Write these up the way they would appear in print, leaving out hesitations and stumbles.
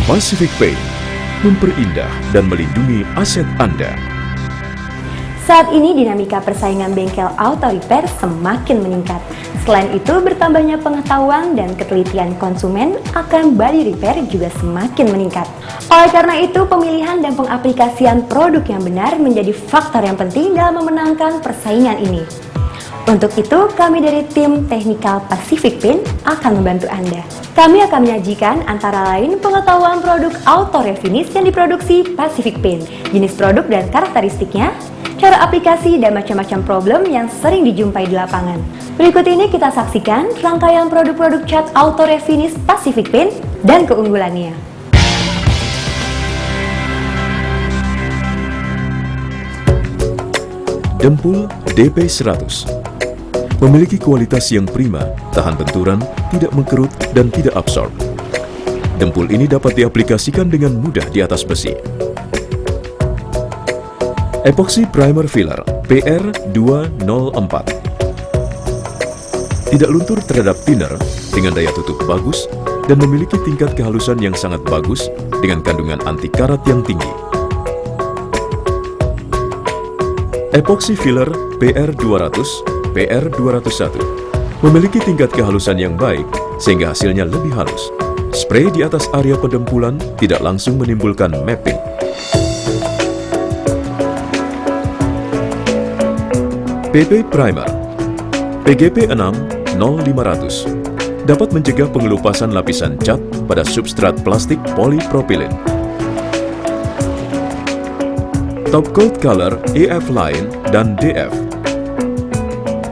Pacific Paint, memperindah dan melindungi aset Anda. Saat ini dinamika persaingan bengkel auto repair semakin meningkat. Selain itu, bertambahnya pengetahuan dan ketelitian konsumen akan body repair juga semakin meningkat. Oleh karena itu, pemilihan dan pengaplikasian produk yang benar menjadi faktor yang penting dalam memenangkan persaingan ini. Untuk itu, kami dari tim Technical Pacific Paint akan membantu Anda. Kami akan menyajikan antara lain pengetahuan produk auto refinish yang diproduksi Pacific Paint, jenis produk dan karakteristiknya, cara aplikasi dan macam-macam problem yang sering dijumpai di lapangan. Berikut ini kita saksikan rangkaian produk-produk cat auto refinish Pacific Paint dan keunggulannya. Dempul DP100 memiliki kualitas yang prima, tahan benturan, tidak mengkerut, dan tidak absorb. Dempul ini dapat diaplikasikan dengan mudah di atas besi. Epoxy Primer Filler PR204 tidak luntur terhadap thinner dengan daya tutup bagus dan memiliki tingkat kehalusan yang sangat bagus dengan kandungan anti karat yang tinggi. Epoxy Filler PR200 PR201 memiliki tingkat kehalusan yang baik sehingga hasilnya lebih halus. Spray di atas area pendempulan tidak langsung menimbulkan mapping. PP Primer PGP 6 0500 dapat mencegah pengelupasan lapisan cat pada substrat plastik polipropilin. Top Coat Color EF Line dan DF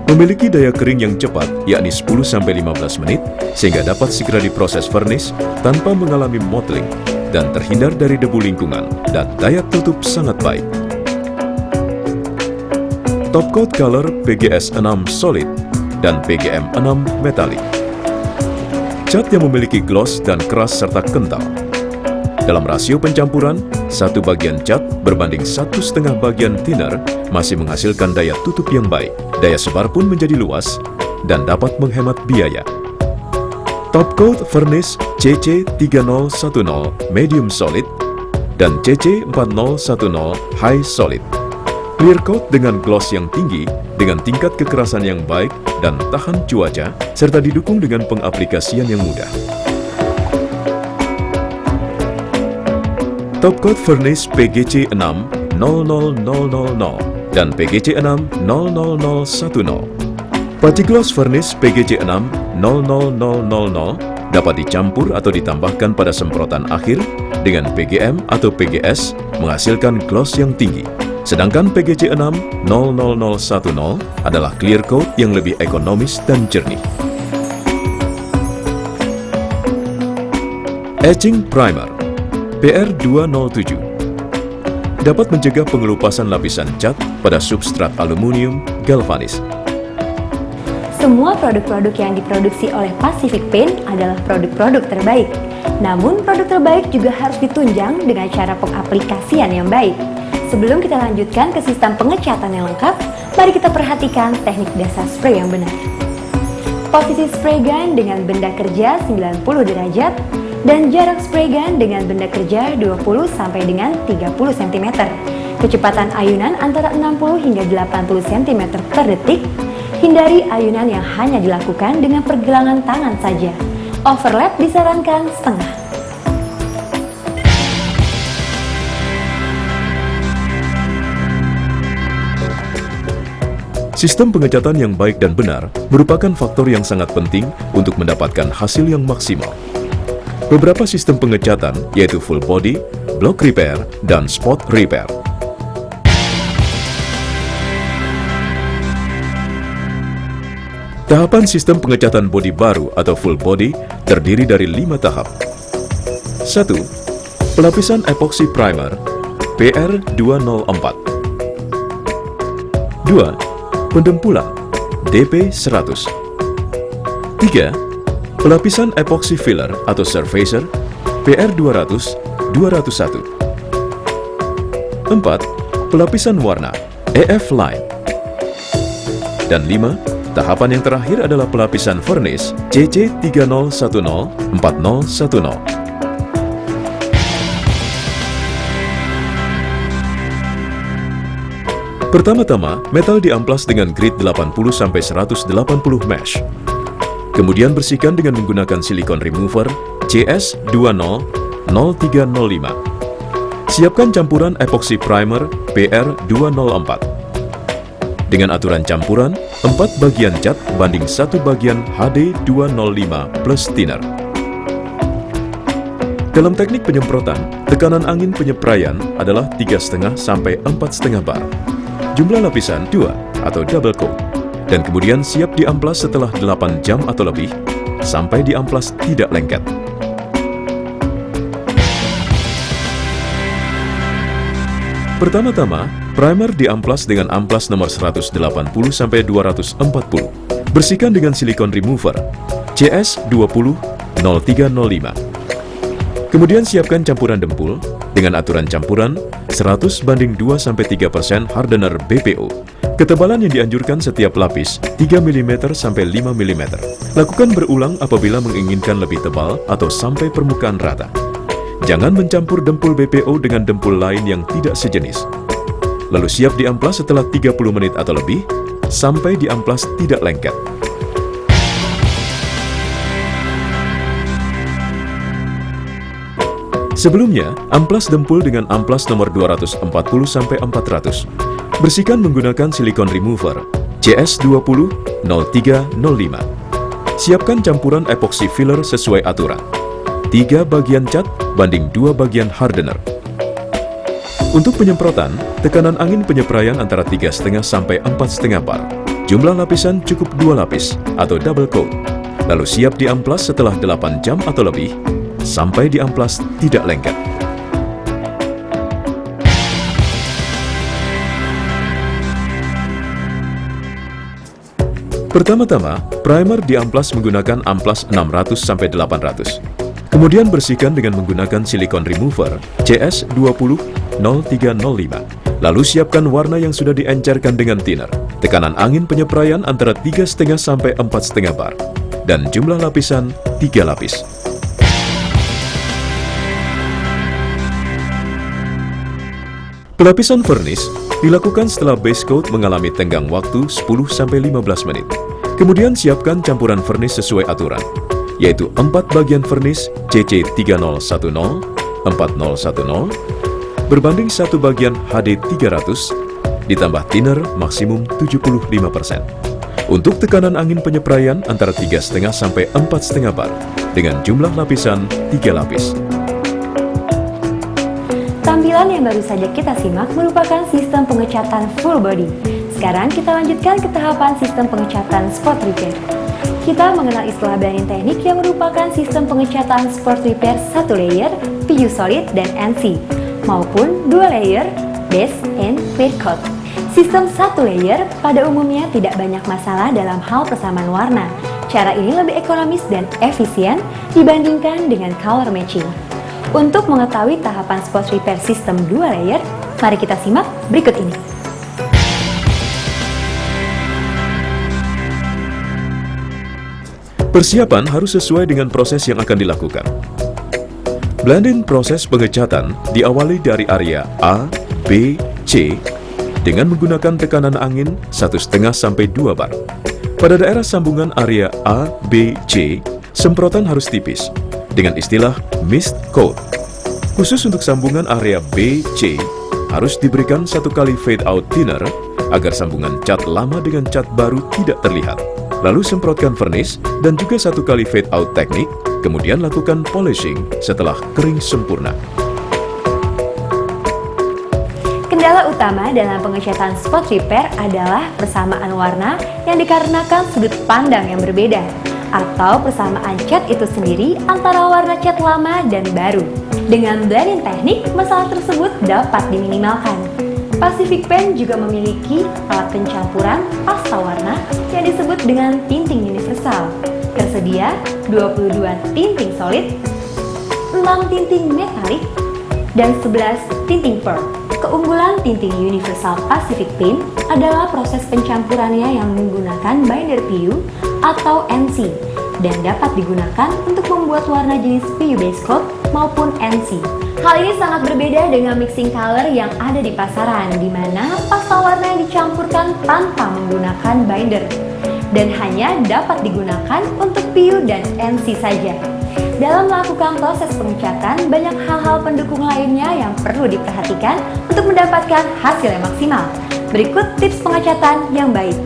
memiliki daya kering yang cepat, yakni 10-15 menit, sehingga dapat segera diproses furnish tanpa mengalami mottling dan terhindar dari debu lingkungan, dan daya tutup sangat baik. Top Coat Color PGS 6 Solid dan PGM 6 Metallic. Cat yang memiliki gloss dan keras serta kental. Dalam rasio pencampuran, 1 bagian cat berbanding 1,5 bagian thinner masih menghasilkan daya tutup yang baik. Daya sebar pun menjadi luas dan dapat menghemat biaya. Top Coat Furnish CC3010 Medium Solid dan CC4010 High Solid. Clear Coat dengan gloss yang tinggi dengan tingkat kekerasan yang baik dan tahan cuaca serta didukung dengan pengaplikasian yang mudah. Top Coat Furnish PGC 6 00000 dan PGC 6 00010. Putty-Gloss Furnish PGC 6 00000 dapat dicampur atau ditambahkan pada semprotan akhir dengan PGM atau PGS menghasilkan gloss yang tinggi. Sedangkan PGC 6 00010 adalah clear coat yang lebih ekonomis dan jernih. Etching Primer PR207 dapat mencegah pengelupasan lapisan cat pada substrat aluminium galvanis. Semua produk-produk yang diproduksi oleh Pacific Paint adalah produk-produk terbaik. Namun, produk terbaik juga harus ditunjang dengan cara pengaplikasian yang baik. Sebelum kita lanjutkan ke sistem pengecatan yang lengkap, mari kita perhatikan teknik dasar spray yang benar. Posisi spray gun dengan benda kerja 90 derajat dan jarak spray gun dengan benda kerja 20 sampai dengan 30 cm. Kecepatan ayunan antara 60 hingga 80 cm per detik. Hindari ayunan yang hanya dilakukan dengan pergelangan tangan saja. Overlap disarankan setengah. Sistem pengecatan yang baik dan benar merupakan faktor yang sangat penting untuk mendapatkan hasil yang maksimal. Beberapa sistem pengecatan yaitu full body, block repair, dan spot repair. Tahapan sistem pengecatan bodi baru atau full body terdiri dari 5 tahap. 1. Pelapisan epoxy primer PR204. 2. Pendempulan DP100. 3. Pelapisan epoxy filler atau surfacer PR200-201. 4. Pelapisan warna EF Line. Dan 5. Tahapan yang terakhir adalah pelapisan furnish CC3010-4010. Pertama-tama, metal diamplas dengan grit 80-180 mesh. Kemudian bersihkan dengan menggunakan silikon remover CS200305. Siapkan campuran epoxy primer PR204. Dengan aturan campuran, 4 bagian cat banding 1 bagian HD205 plus thinner. Dalam teknik penyemprotan, tekanan angin penyepraian adalah 3,5 sampai 4,5 bar. Jumlah lapisan 2 atau double coat. Dan kemudian siap diamplas setelah 8 jam atau lebih, sampai diamplas tidak lengket. Pertama-tama, primer diamplas dengan amplas nomor 180-240. Bersihkan dengan silikon remover CS200305. Kemudian siapkan campuran dempul dengan aturan campuran 100:2-3% hardener BPO. Ketebalan yang dianjurkan setiap lapis 3 mm sampai 5 mm. Lakukan berulang apabila menginginkan lebih tebal atau sampai permukaan rata. Jangan mencampur dempul BPO dengan dempul lain yang tidak sejenis. Lalu siap diamplas setelah 30 menit atau lebih, sampai diamplas tidak lengket. Sebelumnya, amplas dempul dengan amplas nomor 240-400. Bersihkan menggunakan silikon remover CS200305. Siapkan campuran epoxy filler sesuai aturan. 3 bagian cat banding 2 bagian hardener. Untuk penyemprotan, tekanan angin penyepraian antara 3,5 sampai 4,5 bar. Jumlah lapisan cukup 2 lapis atau double coat. Lalu siap diamplas setelah 8 jam atau lebih, sampai diamplas tidak lengket. Pertama-tama, primer diamplas menggunakan amplas 600-800. Kemudian bersihkan dengan menggunakan silikon remover CS200305. Lalu siapkan warna yang sudah diencerkan dengan thinner. Tekanan angin penyepraian antara 3,5 sampai 4,5 bar. Dan jumlah lapisan 3 lapis. Pelapisan vernis dilakukan setelah base coat mengalami tenggang waktu 10-15 menit. Kemudian siapkan campuran vernis sesuai aturan, yaitu 4 bagian vernis CC3010, 4010, berbanding 1 bagian HD300, ditambah thinner maksimum 75%. Untuk tekanan angin penyepraian antara 3,5 sampai 4,5 bar, dengan jumlah lapisan 3 lapis. Tampilan yang baru saja kita simak merupakan sistem pengecatan full body. Sekarang kita lanjutkan ke tahapan sistem pengecatan spot repair. Kita mengenal istilah blending teknik yang merupakan sistem pengecatan spot repair 1 layer, PU solid dan NC, maupun 2 layer, base and clear coat. Sistem 1 layer pada umumnya tidak banyak masalah dalam hal persamaan warna. Cara ini lebih ekonomis dan efisien dibandingkan dengan color matching. Untuk mengetahui tahapan spot repair sistem 2 layer, mari kita simak berikut ini. Persiapan harus sesuai dengan proses yang akan dilakukan. Blending proses pengecatan diawali dari area A, B, C dengan menggunakan tekanan angin 1,5 sampai 2 bar. Pada daerah sambungan area A, B, C, semprotan harus tipis dengan istilah mist coat. Khusus untuk sambungan area B, C, harus diberikan 1 kali fade out thinner agar sambungan cat lama dengan cat baru tidak terlihat. Lalu semprotkan vernis dan juga 1 kali fade out teknik, kemudian lakukan polishing setelah kering sempurna. Kendala utama dalam pengecatan spot repair adalah persamaan warna yang dikarenakan sudut pandang yang berbeda, atau persamaan cat itu sendiri antara warna cat lama dan baru. Dengan blending teknik, masalah tersebut dapat diminimalkan. Pacific Paint juga memiliki alat pencampuran pasta warna yang disebut dengan tinting universal. Tersedia 22 tinting solid, 6 tinting metalik, dan 11 tinting pearl. Keunggulan tinting universal Pacific Paint adalah proses pencampurannya yang menggunakan binder PU atau NC dan dapat digunakan untuk membuat warna jenis PU base coat maupun NC. Hal ini sangat berbeda dengan mixing color yang ada di pasaran, di mana pasta warna yang dicampurkan tanpa menggunakan binder dan hanya dapat digunakan untuk PU dan NC saja. Dalam melakukan proses pengecatan, banyak hal-hal pendukung lainnya yang perlu diperhatikan untuk mendapatkan hasil yang maksimal. Berikut tips pengecatan yang baik.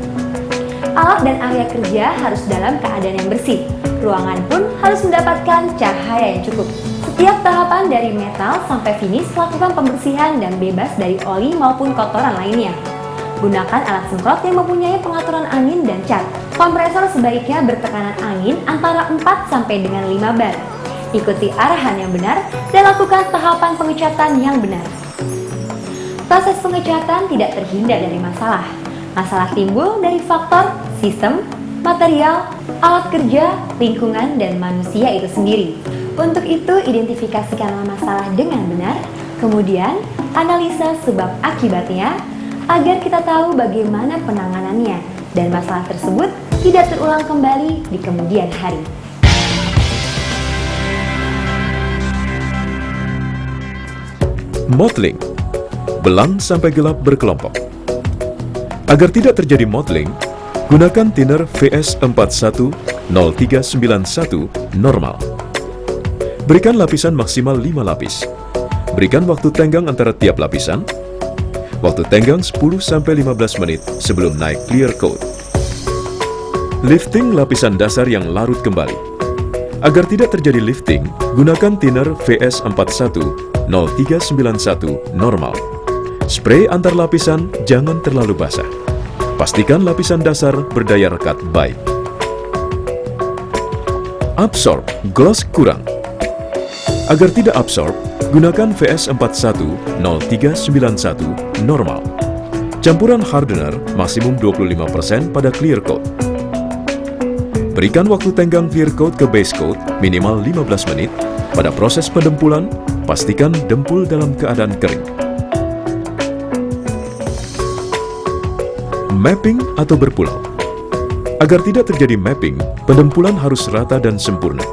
Alat dan area kerja harus dalam keadaan yang bersih. Ruangan pun harus mendapatkan cahaya yang cukup. Setiap tahapan dari metal sampai finish lakukan pembersihan dan bebas dari oli maupun kotoran lainnya. Gunakan alat semprot yang mempunyai pengaturan angin dan cat. Kompresor sebaiknya bertekanan angin antara 4 sampai dengan 5 bar. Ikuti arahan yang benar dan lakukan tahapan pengecatan yang benar. Proses pengecatan tidak terhindar dari masalah. Masalah timbul dari faktor sistem, material, alat kerja, lingkungan, dan manusia itu sendiri. Untuk itu, identifikasikanlah masalah dengan benar, kemudian analisa sebab akibatnya agar kita tahu bagaimana penanganannya dan masalah tersebut tidak terulang kembali di kemudian hari. Mottling, belang sampai gelap berkelompok. Agar tidak terjadi mottling, gunakan thinner VS410391 normal. Berikan lapisan maksimal 5 lapis. Berikan waktu tenggang antara tiap lapisan. Waktu tenggang 10-15 menit sebelum naik clear coat. Lifting lapisan dasar yang larut kembali. Agar tidak terjadi lifting, gunakan thinner VS410391 normal. Spray antar lapisan jangan terlalu basah. Pastikan lapisan dasar berdaya rekat baik. Absorb, gloss kurang. Agar tidak absorb, gunakan VS410391 normal. Campuran hardener maksimum 25% pada clear coat. Berikan waktu tenggang clear coat ke base coat minimal 15 menit. Pada proses pendempulan, pastikan dempul dalam keadaan kering. Mapping atau berpulau. Agar tidak terjadi mapping, pendempulan harus rata dan sempurna.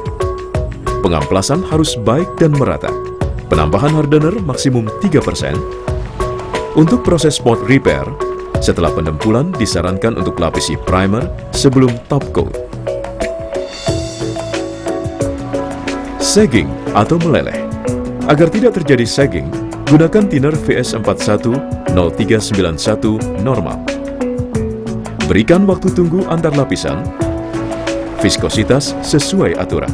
Pengamplasan harus baik dan merata. Penambahan hardener maksimum 3%. Untuk proses spot repair, setelah pendempulan disarankan untuk lapisi primer sebelum top coat. Sagging atau meleleh. Agar tidak terjadi sagging, gunakan thinner VS410391 normal. Berikan waktu tunggu antar lapisan. Viskositas sesuai aturan.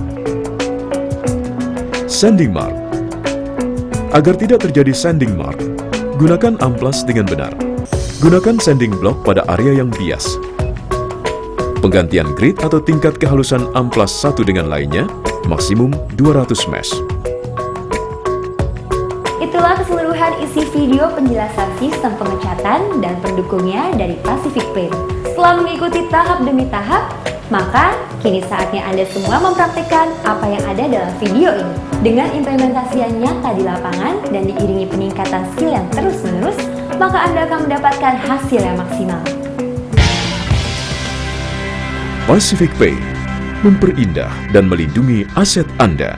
Sanding mark. Agar tidak terjadi sanding mark, gunakan amplas dengan benar. Gunakan sanding block pada area yang bias. Penggantian grit atau tingkat kehalusan amplas satu dengan lainnya maksimum 200 mesh. Itulah keseluruhan isi video penjelasan sistem pengecatan dan pendukungnya dari Pacific Paint. Setelah mengikuti tahap demi tahap, maka kini saatnya Anda semua mempraktikkan apa yang ada dalam video ini. Dengan implementasi yang nyata di lapangan dan diiringi peningkatan skill yang terus-menerus, maka Anda akan mendapatkan hasil yang maksimal. Pacific Paint, memperindah dan melindungi aset Anda.